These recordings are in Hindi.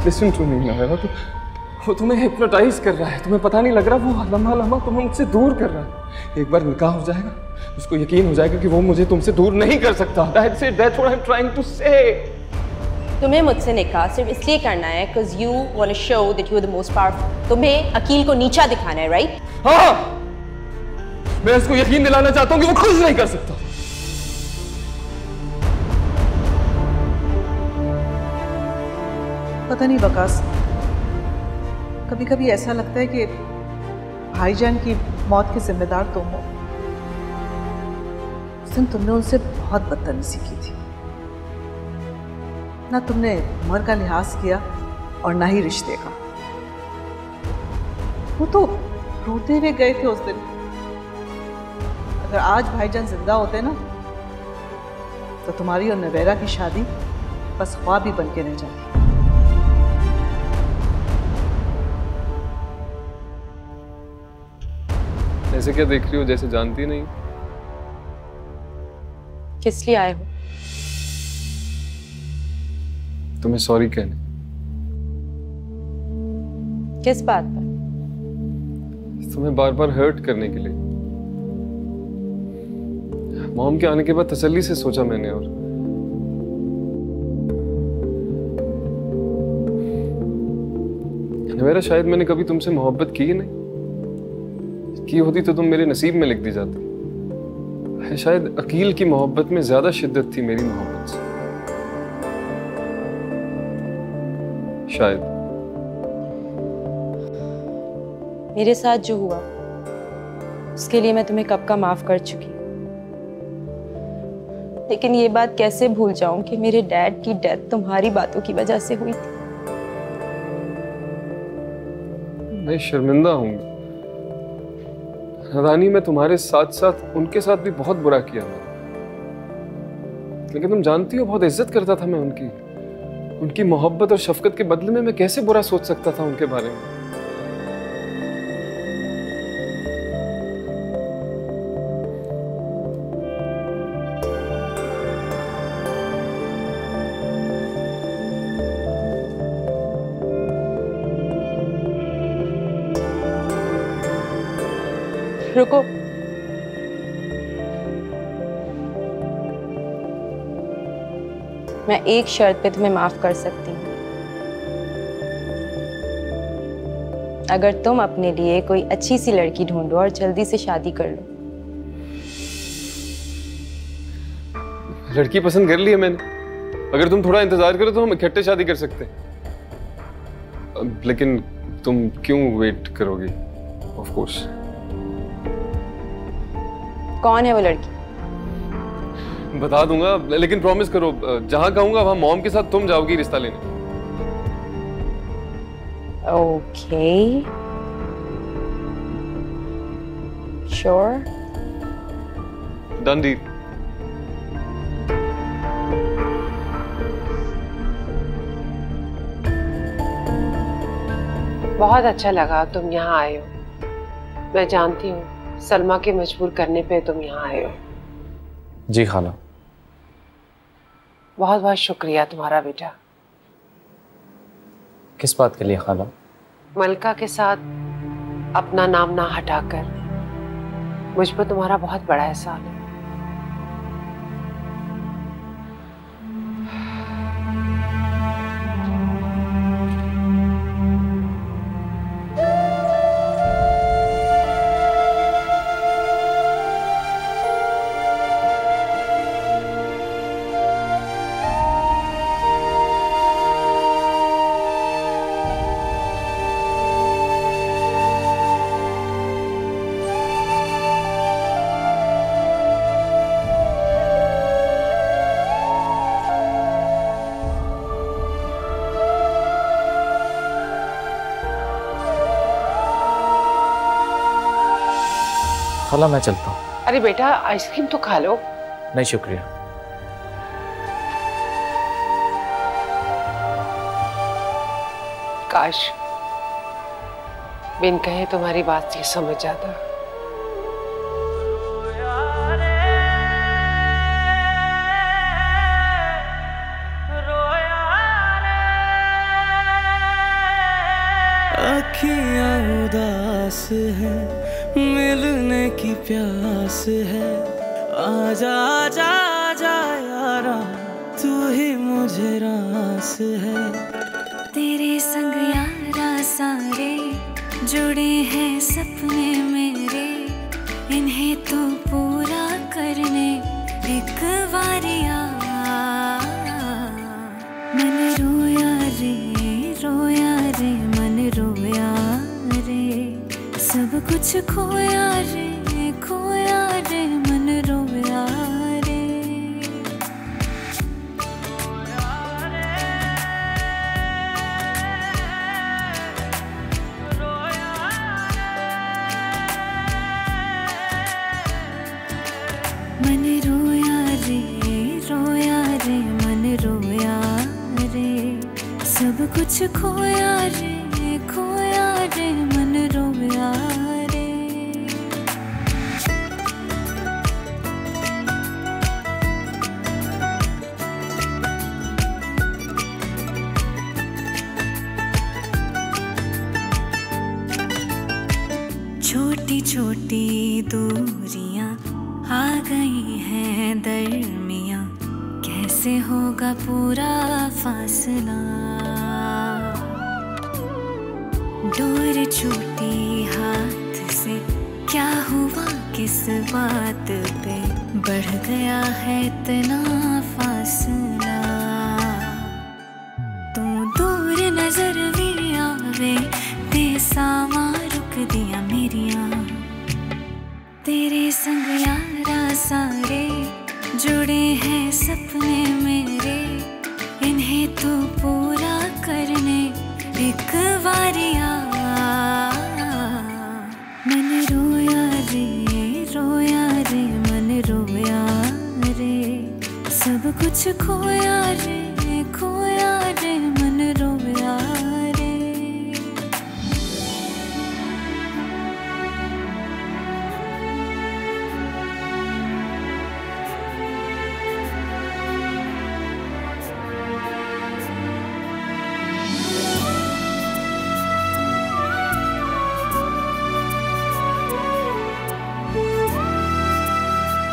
लिसन टू मी नायरा, वो तुम्हें हिप्नोटाइज कर रहा है, तुम्हें पता नहीं लग रहा, वो लम्हा लम्हा तुम्हें मुझसे दूर कर रहा है। एक बार निकाह हो जाएगा, उसको यकीन हो जाएगा कि वो मुझे तुमसे दूर नहीं कर सकता। That's it, that's what I'm trying to say. तुम्हें मुझसे निकाह सिर्फ इसलिए करना है because you want to show that you are the most powerful. तुम्हें अकील को नीचा दिखाना है, right? हाँ, मैं इसको यकीन दिलाना चाहता हूँ कि वो खुद नहीं कर सकता। पता नहीं वकास, कभी कभी ऐसा लगता है कि भाईजान की मौत के जिम्मेदार तुम हो। उस दिन तुमने उनसे बहुत बदतमीजी की थी, ना तुमने उम्र का लिहाज किया और ना ही रिश्ते का। वो तो रोते हुए गए थे उस दिन। अगर आज भाईजान जिंदा होते ना तो तुम्हारी और नवेरा की शादी बस ख्वाब ही बन के रह जाती। ऐसे क्या देख रही हो, जैसे जानती नहीं? किस लिए आए हो? तुम्हें सॉरी कहने। किस बात पर? तुम्हें बार बार हर्ट करने के लिए। मॉम के आने के बाद तसल्ली से सोचा मैंने, और मेरा शायद मैंने कभी तुमसे मोहब्बत की ही नहीं। की होती तो तुम मेरे नसीब में लिख दी जाती। शायद अकील की मोहब्बत में ज्यादा शिद्दत थी मेरी मोहब्बत से, शायद। मेरे साथ जो हुआ उसके लिए मैं तुम्हें कब का माफ कर चुकी, लेकिन ये बात कैसे भूल जाऊं कि मेरे डैड की डेथ तुम्हारी बातों की वजह से हुई थी। मैं शर्मिंदा हूँ रानी, मैं तुम्हारे साथ साथ उनके साथ भी बहुत बुरा किया मैंने, लेकिन तुम जानती हो बहुत इज्जत करता था मैं उनकी मोहब्बत और शफकत के बदले में मैं कैसे बुरा सोच सकता था उनके बारे में। रुको, मैं एक शर्त पे तुम्हें माफ कर सकती हूँ। अगर तुम अपने लिए कोई अच्छी सी लड़की ढूंढो और जल्दी से शादी कर लो। लड़की पसंद कर ली है मैंने, अगर तुम थोड़ा इंतजार करो तो हम इकट्ठे शादी कर सकते हैं। लेकिन तुम क्यों वेट करोगी? Of course. कौन है वो लड़की? बता दूंगा, लेकिन प्रॉमिस करो, जहां कहूंगा वहां मॉम के साथ तुम जाओगी रिश्ता लेने। Okay, sure, done deal. बहुत अच्छा लगा तुम यहाँ आए हो। मैं जानती हूँ सलमा के मजबूर करने पे तुम यहाँ आए हो। जी खाला। बहुत बहुत शुक्रिया तुम्हारा बेटा। किस बात के लिए खाला? मलका के साथ अपना नाम ना हटाकर मुझ पर तुम्हारा बहुत बड़ा एहसान है। खाला मैं चलता हूँ। अरे बेटा आइसक्रीम तो खा लो। नहीं शुक्रिया। काश बिन कहे तुम्हारी बात ये समझ जाता। आँखियाँ उदास है, मिलने की प्यास है। आजा आजा आजा यारा, तू ही मुझे रास है। तेरे संग यारा सारे जुड़े हैं सपने मेरे, इन्हें तो पूरा करने एक बारिया। मन रोया रे मन रोया रे, सब कुछ खोया रे मन रोया रे। मन रोया रे मन रोया रे, सब कुछ खोया रे मन रोया रे। छोटी छोटी दूरियां आ गई हैं दरमियां, कैसे होगा पूरा फासला। डोर छूटी हाथ से, क्या हुआ किस बात पे बढ़ गया है इतना फासला। तू दूर नजर भी आवे, बेसामा रुक दिया मेरिया। तेरे संग यारा सारे जुड़े हैं सपने मेरे, इन्हें तो पूरा करने एक बारिया। मन रोया रे मन रोया रे, सब कुछ खोया रे मन रोया रे।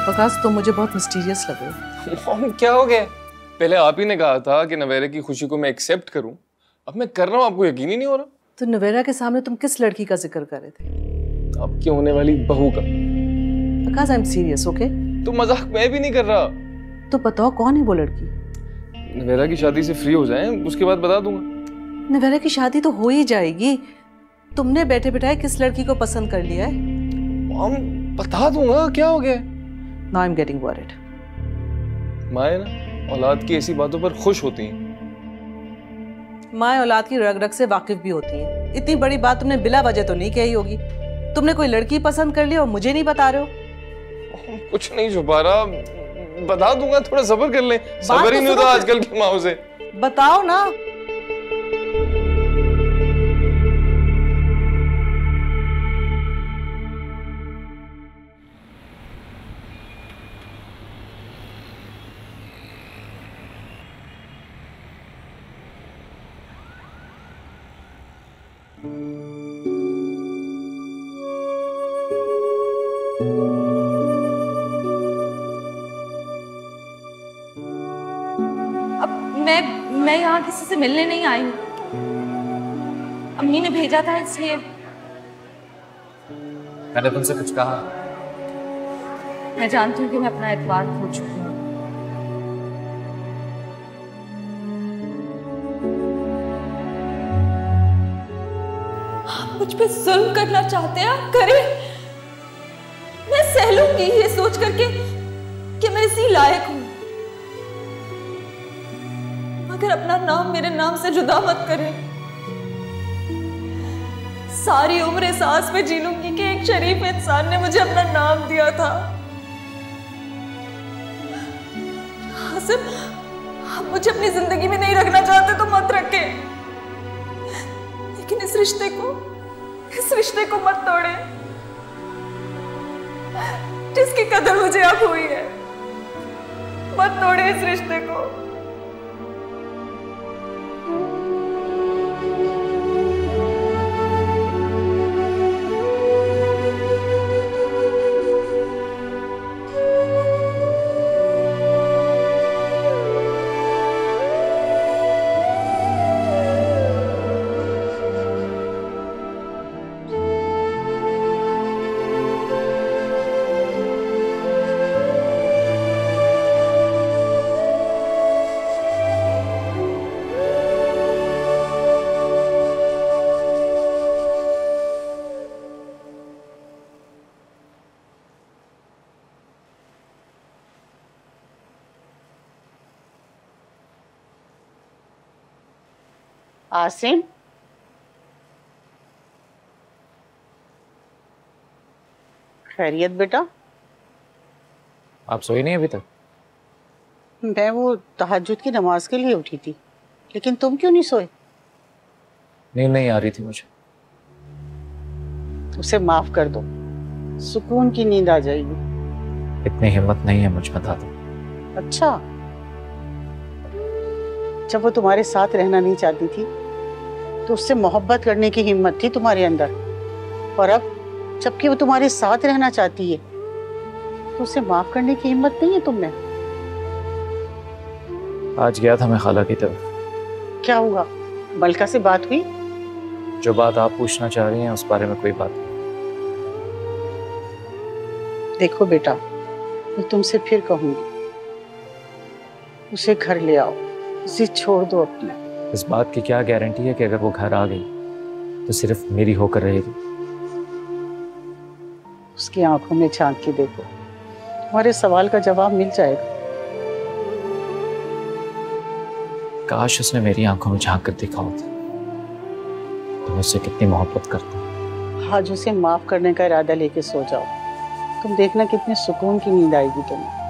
वकास, तुम मुझे बहुत मिस्टीरियस लग रहे हो। मॉम क्या हो गया? पहले आप ही ने कहा था कि नवेरा की खुशी को मैं एक्सेप्ट करूं, अब मैं कर रहा हूं, आपको यकीन ही नहीं हो रहा। तो नवेरा के सामने तुम किस लड़की का जिक्र कर रहे थे? आपकी होने वाली बहू का। Waqas, I am serious, okay? तो मजाक मैं भी नहीं कर रहा। तो बताओ कौन है वो लड़की? नवेरा की शादी से फ्री हो जाएं, उसके बाद बता दूंगा। नवेरा की शादी तो हो ही जाएगी, तुमने बैठे बैठाए किस लड़की को पसंद कर लिया है? मॉम बता दूंगा, क्या हो गया? Now I'm getting worried. माए ना औलाद की ऐसी बातों पर खुश होती हैं। माए औलाद की रग रग से वाकिफ भी होती हैं। इतनी बड़ी बात तुमने बिला वजह तो नहीं कही होगी। तुमने कोई लड़की पसंद कर ली और मुझे नहीं बता रहे हो? कुछ नहीं छुपा रहा, बता दूंगा, थोड़ा सब्र कर ले। सब्र ही नहीं होता आजकल की माओ से। बताओ ना। मैं यहाँ किसी से मिलने नहीं आई हूँ, अम्मी ने भेजा था इसलिए। मैंने तुमसे कुछ कहा? मैं जानती हूँ कि मैं अपना एतबार खो चुकी हूँ। आप मुझ पे जुल्म करना चाहते हैं, आप करें, मैं सह लूंगी ये सोच करके कि मैं इसी लायक हूँ, मगर अपना नाम मेरे नाम से जुदा मत करें। सारी उम्र इस आस में जी लूंगी कि एक शरीफ इंसान ने मुझे अपना नाम दिया था। हासिब, आप मुझे अपनी जिंदगी में नहीं रखना चाहते तो मत रखें, लेकिन इस रिश्ते को मत तोड़े जिसकी कदर मुझे अब हुई है। मत तोड़े इस रिश्ते को। आसिम, खैरियत बेटा? आप सोए नहीं अभी तक? मैं वो तहज्जुद की नमाज के लिए उठी थी, लेकिन तुम क्यों नहीं सोए? नींद नहीं आ रही थी मुझे। उसे माफ कर दो, सुकून की नींद आ जाएगी। इतनी हिम्मत नहीं है मुझ में दादा। अच्छा, जब वो तुम्हारे साथ रहना नहीं चाहती थी तो उससे मोहब्बत करने की हिम्मत थी तुम्हारे अंदर, और अब जबकि वो तुम्हारे साथ रहना चाहती है तो उसे माफ करने की हिम्मत नहीं है तुमने। आज गया था मैं खाला की तरफ। क्या हुआ? मलका से बात हुई? जो बात आप पूछना चाह रही हैं उस बारे में कोई बात नहीं। देखो बेटा, मैं तुमसे फिर कहूंगी, उसे घर ले आओ, जिद छोड़ दो अपने। इस बात की क्या गारंटी है कि अगर वो घर आ गई तो सिर्फ मेरी होकर रहेगी? उसकी आंखों में झांक के देखो, तुम्हारे सवाल का जवाब मिल जाएगा। काश उसने मेरी आंखों में झांक कर देखा होता तो मुझसे कितनी मोहब्बत करता। आज उसे माफ करने का इरादा लेके सो जाओ, तुम देखना कितने सुकून की नींद आएगी तुम्हें।